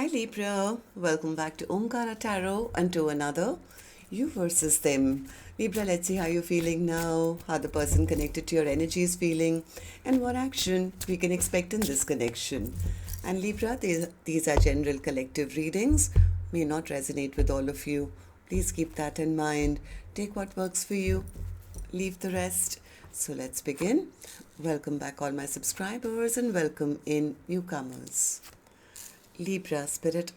Hi Libra, welcome back to Omkaratarot and to another You versus Them. Libra, let's see how you're feeling now, how the person connected to your energy is feeling, and what action we can expect in this connection. And Libra, these are general collective readings, may not resonate with all of you. Please keep that in mind. Take what works for you, leave the rest. So let's begin. Welcome back all my subscribers and welcome in newcomers. Libra spirit.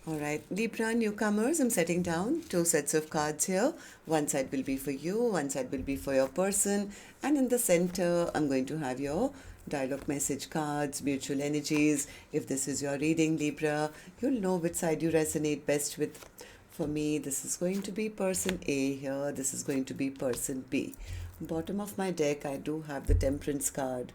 Alright, Libra newcomers, I'm setting down two sets of cards here. One side will be for you, one side will be for your person, and in the center I'm going to have your dialogue message cards, mutual energies. If this is your reading, Libra, you'll know which side you resonate best with. For me, this is going to be person A here, this is going to be person B. Bottom of my deck, I do have the Temperance card.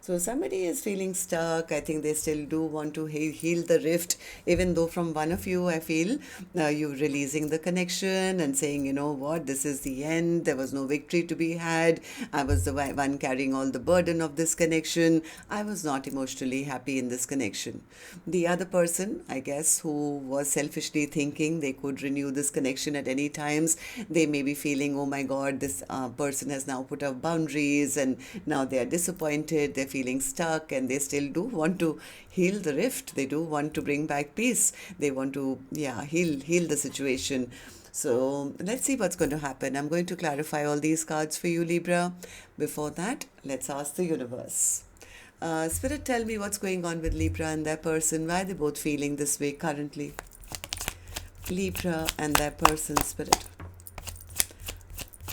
So somebody is feeling stuck. I think they still do want to heal the rift, even though from one of you, I feel you releasing the connection and saying, you know what, this is the end. There was no victory to be had. I was the one carrying all the burden of this connection. I was not emotionally happy in this connection. The other person, I guess, who was selfishly thinking they could renew this connection at any times, they may be feeling, oh my God, this person has now put up boundaries and now they are disappointed. They're feeling stuck and they still do want to heal the rift. They do want to bring back peace. They want to, heal the situation. So let's see what's going to happen. I'm going to clarify all these cards for you, Libra. Before that, let's ask the universe. Spirit, tell me what's going on with Libra and their person. Why are they both feeling this way currently? Libra and their person, Spirit.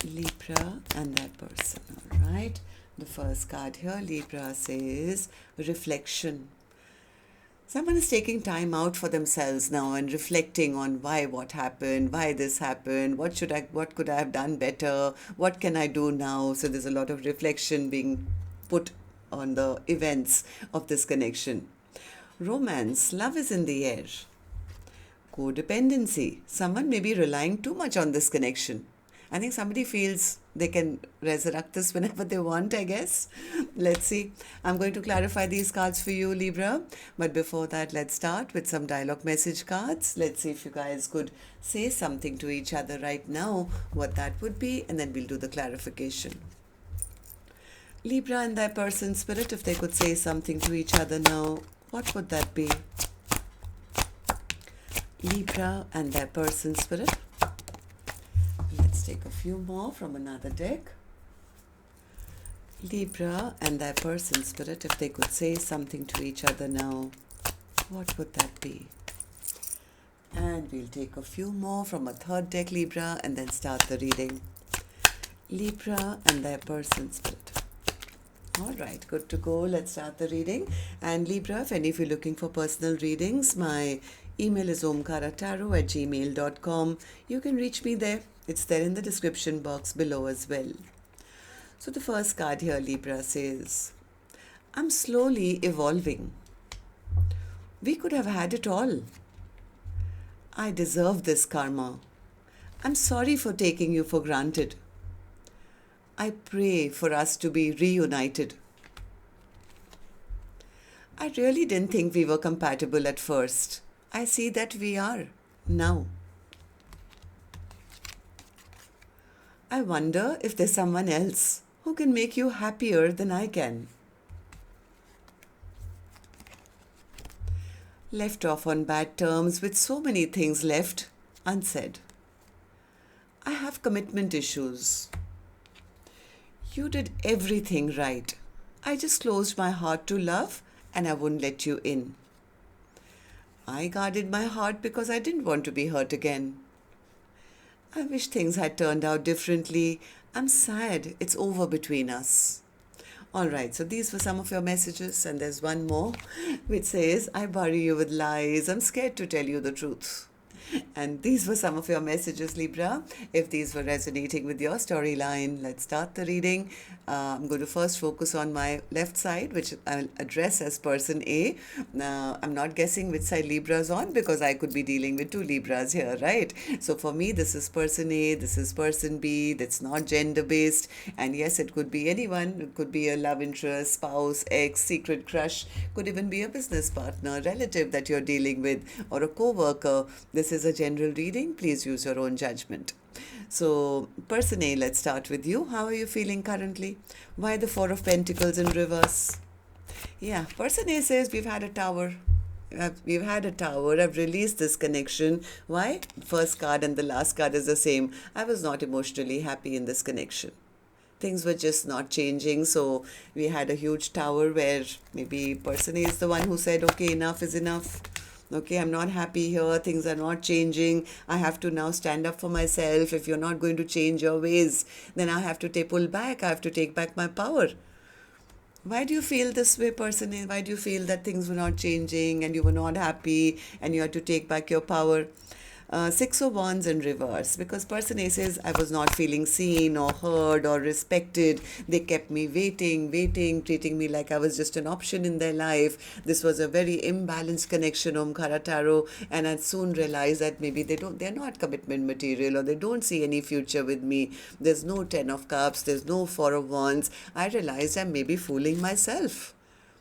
Libra and their person. All right. The first card here, Libra, says reflection. Someone is taking time out for themselves now and reflecting on what happened, why this happened, what could I have done better, what can I do now? So there's a lot of reflection being put on the events of this connection. Romance, love is in the air. Codependency, someone may be relying too much on this connection. I think somebody feels they can resurrect this whenever they want, I guess. Let's see. I'm going to clarify these cards for you, Libra. But before that, let's start with some dialogue message cards. Let's see if you guys could say something to each other right now, what that would be, and then we'll do the clarification. Libra and their person, Spirit, if they could say something to each other now, what would that be? Libra and their person, Spirit. Let's take a few more from another deck. Libra and their person, Spirit, if they could say something to each other now, what would that be? And we'll take a few more from a third deck, Libra, and then start the reading. Libra and their person, Spirit. All right, good to go. Let's start the reading. And Libra, if any of you are looking for personal readings, my email is omkaratarot@gmail.com. You can reach me there. It's there in the description box below as well. So the first card here, Libra, says, I'm slowly evolving. We could have had it all. I deserve this karma. I'm sorry for taking you for granted. I pray for us to be reunited. I really didn't think we were compatible at first. I see that we are now. I wonder if there's someone else who can make you happier than I can. Left off on bad terms with so many things left unsaid. I have commitment issues. You did everything right. I just closed my heart to love and I wouldn't let you in. I guarded my heart because I didn't want to be hurt again. I wish things had turned out differently. I'm sad it's over between us. All right, so these were some of your messages, and there's one more which says, I bury you with lies. I'm scared to tell you the truth. And these were some of your messages, Libra. If these were resonating with your storyline, let's start the reading. I'm going to first focus on my left side, which I'll address as person A. Now, I'm not guessing which side Libra's on because I could be dealing with two Libras here, right? So for me, this is person A, this is person B. That's not gender based. And yes, it could be anyone. It could be a love interest, spouse, ex, secret crush, could even be a business partner, relative that you're dealing with, or a co-worker. This is a general reading. Please use your own judgment. So, person A, let's start with you. How are you feeling currently? Why the Four of Pentacles in reverse? Yeah, person A says we've had a tower. We've had a tower. I've released this connection. Why? First card and the last card is the same. I was not emotionally happy in this connection. Things were just not changing. So we had a huge tower where maybe person A is the one who said, okay, enough is enough. Okay, I'm not happy here. Things are not changing. I have to now stand up for myself. If you're not going to change your ways, then I have to pull back. I have to take back my power. Why do you feel this way, person A? Why do you feel that things were not changing and you were not happy and you had to take back your power? Six of Wands in reverse, because person A says I was not feeling seen or heard or respected. They kept me waiting, treating me like I was just an option in their life. This was a very imbalanced connection, Omkaratarot, and I soon realized that maybe they're not commitment material, or they don't see any future with me. There's no Ten of Cups, there's no Four of Wands. I realized I'm maybe fooling myself.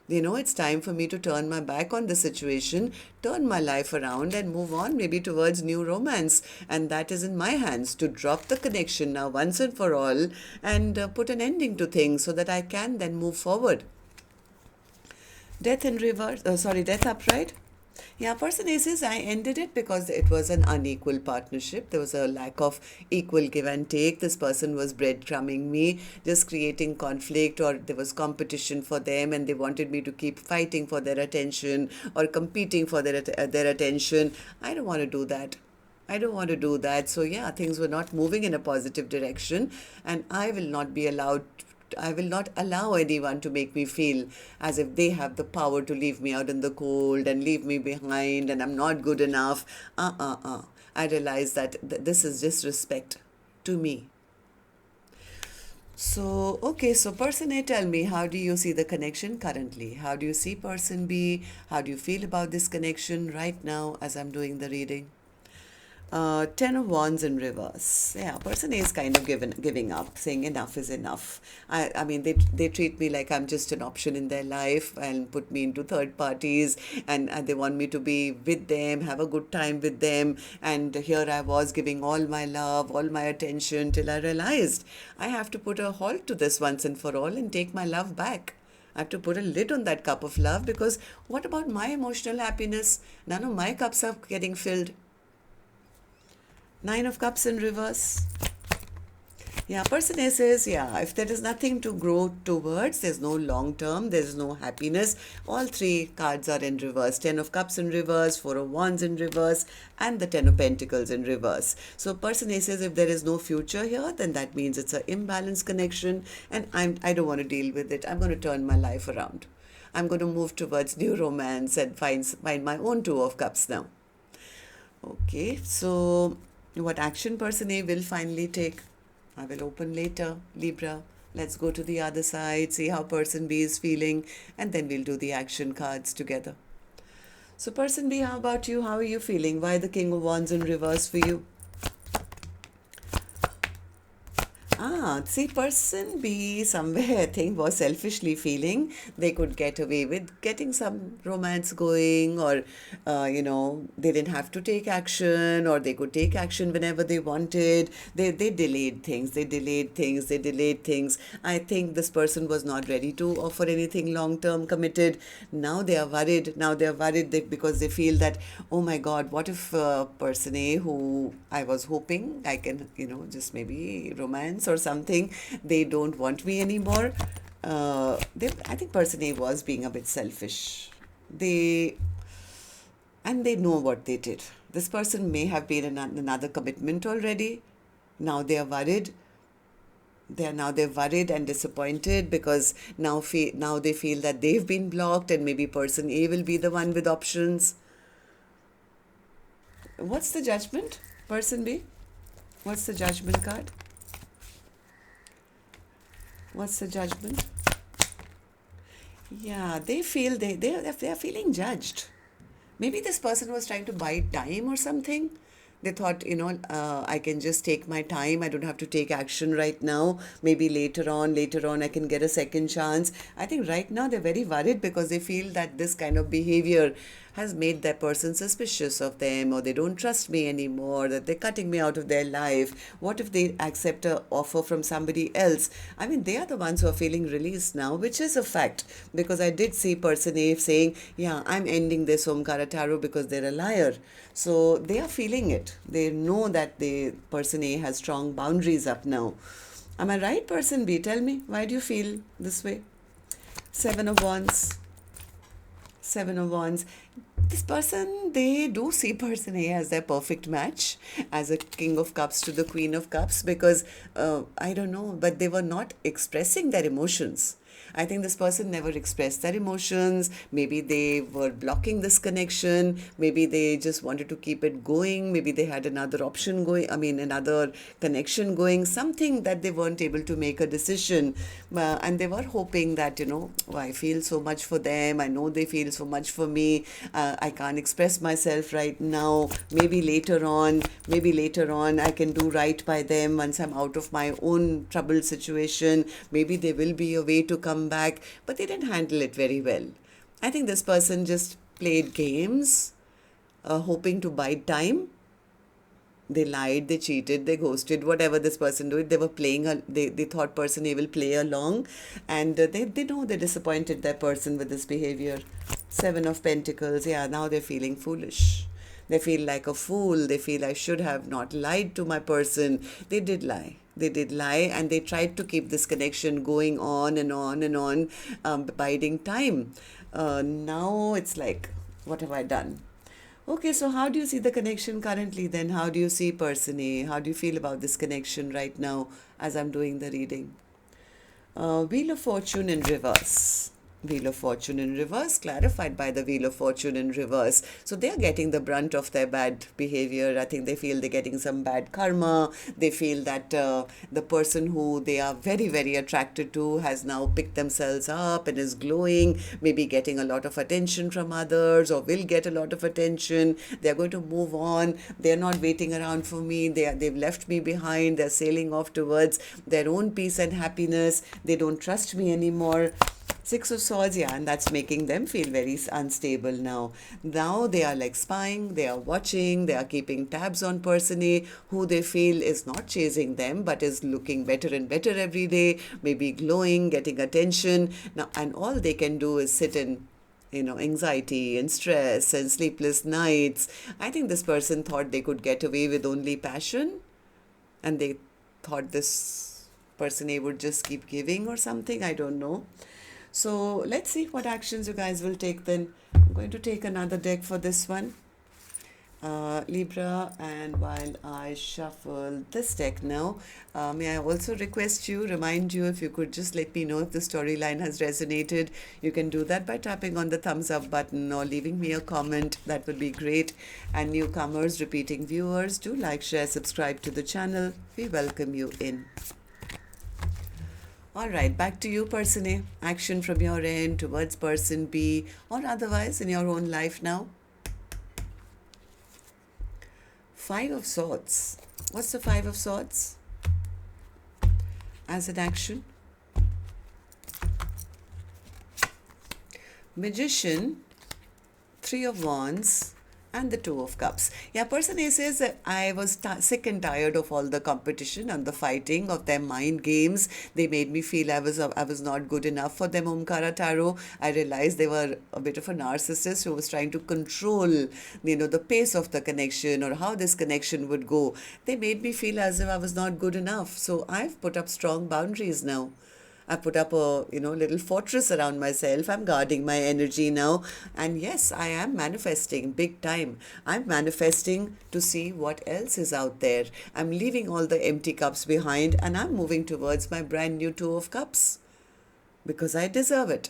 It's time for me to turn my back on the situation, turn my life around and move on maybe towards new romance. And that is in my hands, to drop the connection now once and for all and put an ending to things so that I can then move forward. Death in reverse, death upright. Yeah, person A says I ended it because it was an unequal partnership. There was a lack of equal give and take. This person was breadcrumbing me, just creating conflict, or there was competition for them and they wanted me to keep fighting for their attention or competing for their attention. I don't want to do that. I don't want to do that. So yeah, things were not moving in a positive direction, and I will not allow anyone to make me feel as if they have the power to leave me out in the cold and leave me behind and I'm not good enough. I realize that this is disrespect to me. So, okay, so person A, tell me, how do you see the connection currently? How do you see person B? How do you feel about this connection right now as I'm doing the reading? Ten of Wands in reverse. Yeah, person A is kind of giving up, saying enough is enough. I mean, they treat me like I'm just an option in their life and put me into third parties, and they want me to be with them, have a good time with them. And here I was giving all my love, all my attention, till I realized I have to put a halt to this once and for all and take my love back. I have to put a lid on that cup of love, because what about my emotional happiness? None of my cups are getting filled. Nine of Cups in reverse. Yeah, person A says, yeah, if there is nothing to grow towards, there's no long term, there's no happiness. All three cards are in reverse. Ten of Cups in reverse, Four of Wands in reverse, and the Ten of Pentacles in reverse. So person A says if there is no future here, then that means it's an imbalanced connection, and I don't want to deal with it. I'm going to turn my life around. I'm going to move towards new romance and find my own Two of Cups now. Okay, so what action person A will finally take, I will open later, Libra. Let's go to the other side, see how person B is feeling, and then we'll do the action cards together. So person B, how about you? How are you feeling? Why the King of Wands in reverse for you? See, person B somewhere I think was selfishly feeling they could get away with getting some romance going, or they didn't have to take action, or they could take action whenever they wanted. They delayed things. I think this person was not ready to offer anything long-term committed. Now they are worried. Because they feel that, oh my God, what if person A, who I was hoping I can just maybe romance or something, they don't want me anymore. I think person A was being a bit selfish. They know what they did. This person may have been in another commitment already. Now they are worried. They're worried and disappointed, because now they feel that they've been blocked, and maybe person A will be the one with options. What's the judgment, person B? What's the judgment card? What's the judgment? Yeah, they feel they are feeling judged. Maybe this person was trying to buy time or something. They thought, I can just take my time. I don't have to take action right now. Maybe later on, I can get a second chance. I think right now they're very worried because they feel that this kind of behavior has made that person suspicious of them, or they don't trust me anymore, that they're cutting me out of their life. What if they accept an offer from somebody else? I mean, they are the ones who are feeling released now, which is a fact, because I did see person A saying, yeah, I'm ending this Omkara Tarot because they're a liar. So they are feeling it. They know that the person A has strong boundaries up now. Am I right, person B? Tell me, why do you feel this way? Seven of Wands. Seven of Wands. This person, they do see person A as their perfect match, as a King of Cups to the Queen of Cups, because I don't know, but they were not expressing their emotions. I think this person never expressed their emotions. Maybe they were blocking this connection. Maybe they just wanted to keep it going. Maybe they had another option going, another connection going, something that they weren't able to make a decision. And they were hoping that, I feel so much for them. I know they feel so much for me. I can't express myself right now. Maybe later on, I can do right by them once I'm out of my own troubled situation. Maybe there will be a way to come back, but they didn't handle it very well. I think this person just played games, hoping to buy time. They lied, they cheated, they ghosted, whatever this person did. They were playing, they thought person A will play along, and they know they disappointed that person with this behavior. Seven of Pentacles, yeah, now they're feeling foolish. They feel like a fool. They feel I should have not lied to my person. They did lie. They did lie, and they tried to keep this connection going on and on and on, biding time. Now it's like, what have I done? Okay, so how do you see the connection currently then? How do you see person A? How do you feel about this connection right now as I'm doing the reading? Wheel of Fortune in reverse. Wheel of Fortune in reverse, clarified by the Wheel of Fortune in reverse. So they are getting the brunt of their bad behavior. I think they feel they're getting some bad karma. They feel that the person who they are very, very attracted to has now picked themselves up and is glowing, maybe getting a lot of attention from others, or will get a lot of attention. They're going to move on. They're not waiting around for me. They've left me behind. They're sailing off towards their own peace and happiness. They don't trust me anymore. Six of Swords, yeah, and that's making them feel very unstable now. Now they are like spying, they are watching, they are keeping tabs on person A, who they feel is not chasing them, but is looking better and better every day, maybe glowing, getting attention. Now, and all they can do is sit in anxiety and stress and sleepless nights. I think this person thought they could get away with only passion, and they thought this person A would just keep giving or something. I don't know. So let's see what actions you guys will take then. I'm going to take another deck for this one, Libra, and while I shuffle this deck now, may I also remind you, if you could just let me know if the storyline has resonated. You can do that by tapping on the thumbs up button or leaving me a comment. That would be great. And newcomers, repeating viewers, do like, share, subscribe to the channel. We welcome you in. All right, back to you, person A. Action from your end towards person B, or otherwise in your own life now. Five of Swords. What's the Five of Swords? As an action. Magician, Three of Wands, and the Two of Cups. Yeah, person A says that I was sick and tired of all the competition and the fighting, of their mind games. They made me feel I was not good enough for them, Omkaratarot. I realized they were a bit of a narcissist who was trying to control, the pace of the connection or how this connection would go. They made me feel as if I was not good enough. So I've put up strong boundaries now. I put up a little fortress around myself. I'm guarding my energy now. And yes, I am manifesting big time. I'm manifesting to see what else is out there. I'm leaving all the empty cups behind, and I'm moving towards my brand new Two of Cups because I deserve it.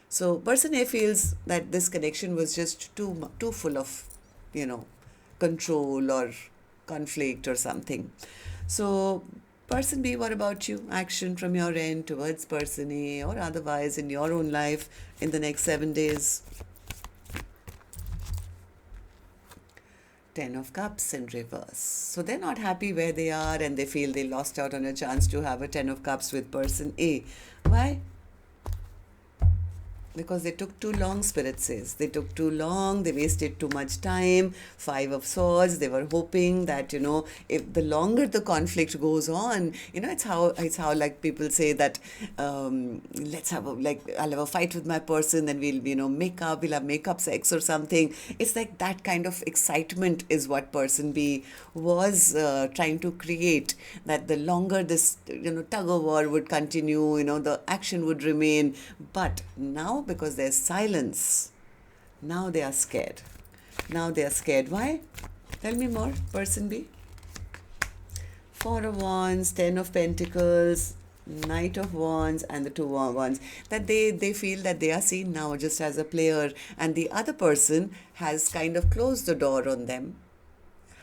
So person A feels that this connection was just too full of, control or conflict or something. So, person B, what about you? Action from your end towards person A or otherwise in your own life in the next 7 days. 10 of Cups in reverse. So they're not happy where they are and they feel they lost out on a chance to have a 10 of Cups with person A. Why? Because they took too long, Spirit says. They took too long, they wasted too much time. 5 of Swords, they were hoping that, if the longer the conflict goes on, it's how like people say that, I'll have a fight with my person, then we'll have makeup sex or something. It's like that kind of excitement is what person B was trying to create, that the longer this, tug of war would continue, the action would remain. But now, because there's silence, now they are scared. Now they are scared. Why? Tell me more, person B. 4 of Wands, 10 of Pentacles, Knight of Wands, and the 2 of Wands. That they feel that they are seen now just as a player, and the other person has kind of closed the door on them,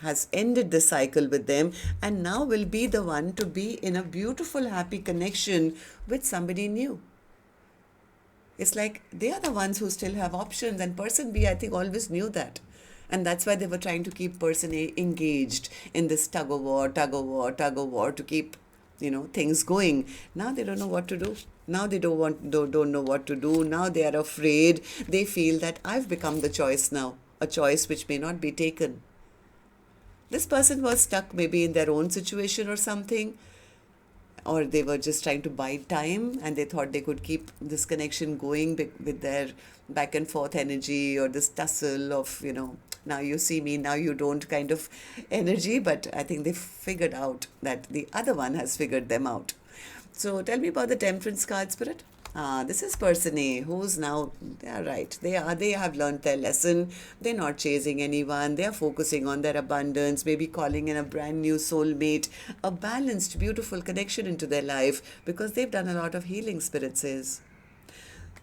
has ended the cycle with them, and now will be the one to be in a beautiful, happy connection with somebody new. It's like they are the ones who still have options, and person B, I think, always knew that. And that's why they were trying to keep person A engaged in this tug of war to keep, things going. Now they don't know what to do. Now they don't know what to do. Now they are afraid. They feel that I've become the choice now, a choice which may not be taken. This person was stuck maybe in their own situation or something, or they were just trying to buy time and they thought they could keep this connection going with their back and forth energy, or this tussle of, now you see me, now you don't kind of energy. But I think they figured out that the other one has figured them out. So tell me about the Temperance card, Spirit. This is person A, who's now, they are right. They have learned their lesson. They're not chasing anyone. They are focusing on their abundance, maybe calling in a brand new soulmate, a balanced, beautiful connection into their life, because they've done a lot of healing, Spirit says.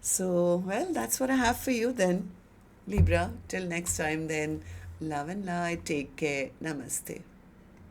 So, well, that's what I have for you then, Libra. Till next time then, love and light. Take care. Namaste.